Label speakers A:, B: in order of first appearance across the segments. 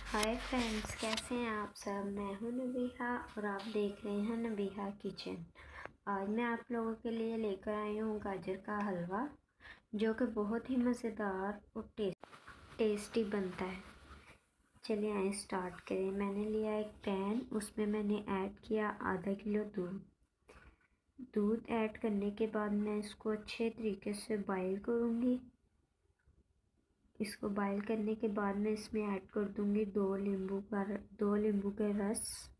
A: Hi friends, कैसे हैं आप सब। मैं हूं नबीहा और आप देख रहे हैं नबीहा किचन। आज मैं आप लोगों के लिए लेकर आई हूं गाजर का हलवा, जो कि बहुत ही मज़ेदार और टेस्टी बनता है। चलिए आए स्टार्ट करें। मैंने लिया एक पैन, उसमें मैंने ऐड किया आधा किलो दूध ऐड करने के बाद मैं इसको अच्छे तरीके से बॉईल करूँगी। इसको बॉईल करने के बाद मैं इसमें ऐड कर दूँगी दो नींबू के रस।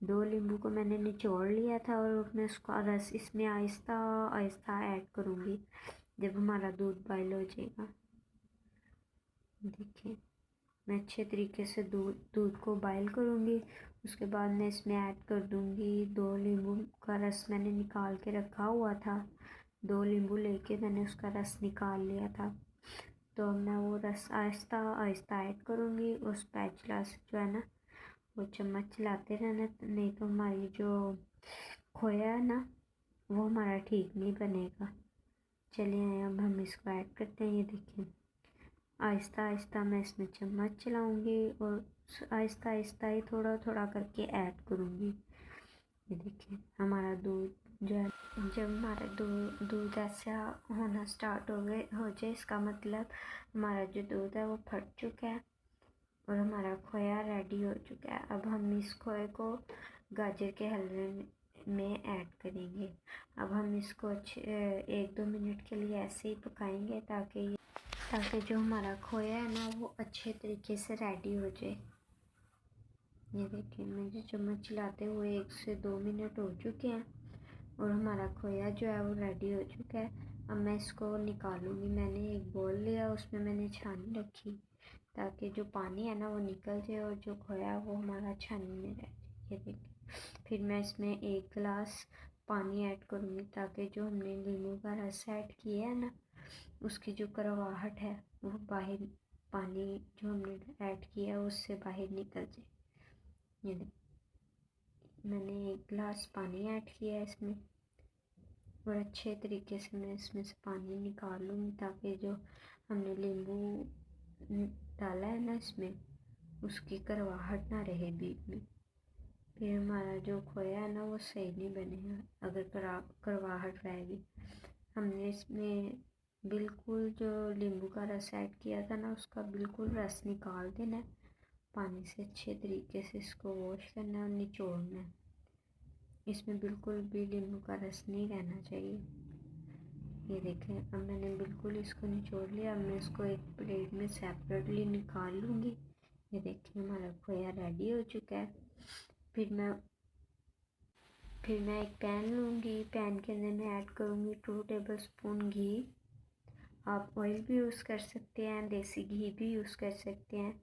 A: दो नींबू को मैंने निचोड़ लिया था और मैं उसका रस इसमें आहिस्ता आहिस्ता ऐड करूँगी जब हमारा दूध बॉईल हो जाएगा। देखिए, मैं अच्छे तरीके से दूध को बॉईल करूँगी। उसके बाद मैं इसमें ऐड कर दूँगी दो नींबू का रस। मैंने निकाल के रखा हुआ था, दो नींबू लेके मैंने उसका रस निकाल लिया था। तो मैं वो रस आहिस्ता आहिस्ता ऐड करूँगी। उस स्पैचुला से जो है ना, वो चम्मच चलाते रहना, नहीं तो हमारी जो खोया है ना, वो हमारा ठीक नहीं बनेगा। चलिए अब हम इसको ऐड करते हैं। ये देखिए, आहिस्ता आहिस्ता मैं इसमें चम्मच चलाऊँगी और आहिस्ता आहिस्ता ही थोड़ा थोड़ा करके ऐड करूँगी। ये देखिए, हमारा दूध जो है, जब हमारा दूध ऐसा होना स्टार्ट हो जाए, इसका मतलब हमारा जो दूध है वो फट चुका है और हमारा खोया रेडी हो चुका है। अब हम इस खोए को गाजर के हलवे में ऐड करेंगे। अब हम इसको अच्छे 1-2 मिनट के लिए ऐसे ही पकाएंगे ताकि जो हमारा खोया है ना, वो अच्छे तरीके से रेडी हो जाए। ये देखिए, मुझे चम्मच चलाते हुए 1 से 2 मिनट हो चुके हैं और हमारा खोया जो है वो रेडी हो चुका है। अब मैं इसको निकालूंगी। मैंने एक बोल लिया, उसमें मैंने छानी रखी ताकि जो पानी है ना वो निकल जाए और जो खोया है वो हमारा छानी में रह जाए। ये देखिए, फिर मैं इसमें 1 गिलास पानी ऐड करूँगी ताकि जो हमने नींबू का रस ऐड किया है ना, उसकी जो कड़वाहट है वो बाहर, पानी जो हमने ऐड किया है उससे बाहर निकल जाए। ये देखिए, मैंने 1 गिलास पानी ऐड किया है इसमें और अच्छे तरीके से मैं इसमें से पानी निकाल लूँगी ताकि जो हमने नींबू डाला है ना इसमें, उसकी कड़वाहट ना रहे बीच में। फिर हमारा जो खोया है ना वो सही नहीं बनेगा अगर कड़वाहट रहेगी। हमने इसमें बिल्कुल जो नींबू का रस ऐड किया था ना, उसका बिल्कुल रस निकाल देना है। पानी से अच्छे तरीके से इसको वॉश करना है और निचोड़ना है। इसमें बिल्कुल भी नींबू का रस नहीं रहना चाहिए। ये देखें, अब मैंने बिल्कुल इसको निचोड़ लिया। अब मैं इसको एक प्लेट में सेपरेटली निकाल लूँगी। ये देखिए, हमारा खोया रेडी हो चुका है। फिर मैं एक पैन लूँगी। पैन के अंदर मैं ऐड करूँगी 2 टेबल स्पून घी। आप ऑयल भी यूज़ कर सकते हैं, देसी घी भी यूज़ कर सकते हैं,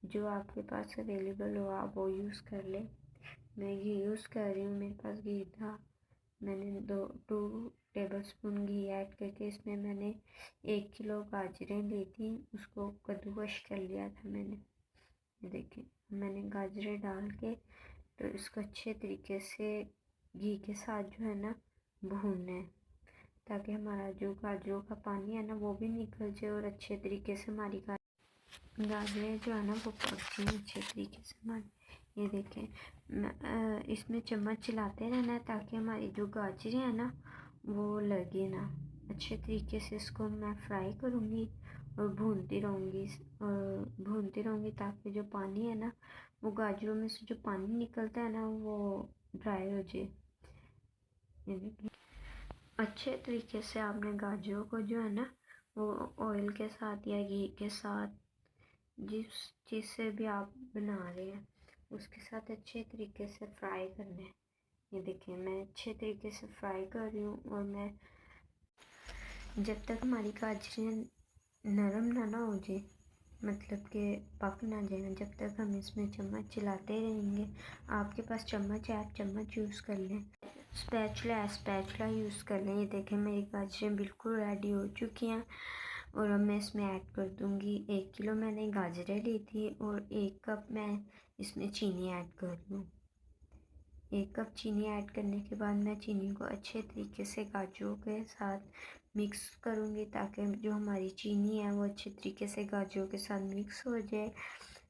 A: जो आपके पास अवेलेबल हो आप वो यूज़ कर लें। मैं घी यूज़ कर रही हूँ, मेरे पास घी था। मैंने 2 टेबल स्पून घी ऐड करके इसमें मैंने 1 किलो गाजरें ली थी, उसको कद्दूकस कर लिया था मैंने। ये देखिए, मैंने गाजरें डाल के तो इसको अच्छे तरीके से घी के साथ जो है ना भूनना है ताकि हमारा जो गाजरों का पानी है ना वो भी निकल जाए और अच्छे तरीके से हमारी गाजरें जो है ना वो पक जाए अच्छे तरीके से हमारी। ये देखें, इसमें चम्मच चलाते रहना है ताकि हमारी जो गाजरें हैं ना वो लगे ना। अच्छे तरीके से इसको मैं फ्राई करूँगी और भूनती रहूँगी ताकि जो पानी है ना, वो गाजरों में से जो पानी निकलता है ना वो ड्राई हो जाए। ये देखिए, अच्छे तरीके से आपने गाजरों को जो है ना वो ऑयल के साथ या घी के साथ, जिस चीज़ से भी आप बना रहे हैं उसके साथ अच्छे तरीके से फ्राई करना है। ये देखिए, मैं अच्छे तरीके से फ्राई कर रही हूँ और मैं जब तक हमारी गाजरें नरम ना हो जाए, मतलब कि पक ना जाए, जब तक हम इसमें चम्मच चलाते रहेंगे। आपके पास चम्मच है, आप चम्मच यूज़ कर लें, स्पैचुला यूज़ कर लें। ये देखें, मेरी गाजरें बिल्कुल रेडी हो चुकी हैं और अब मैं इसमें ऐड कर दूँगी 1 किलो मैंने गाजरें ली थी और 1 कप मैं इसमें चीनी ऐड कर रही हूँ। 1 कप चीनी ऐड करने के बाद मैं चीनी को अच्छे तरीके से गाजरों के साथ मिक्स करूँगी ताकि जो हमारी चीनी है वो अच्छे तरीके से गाजरों के साथ मिक्स हो जाए।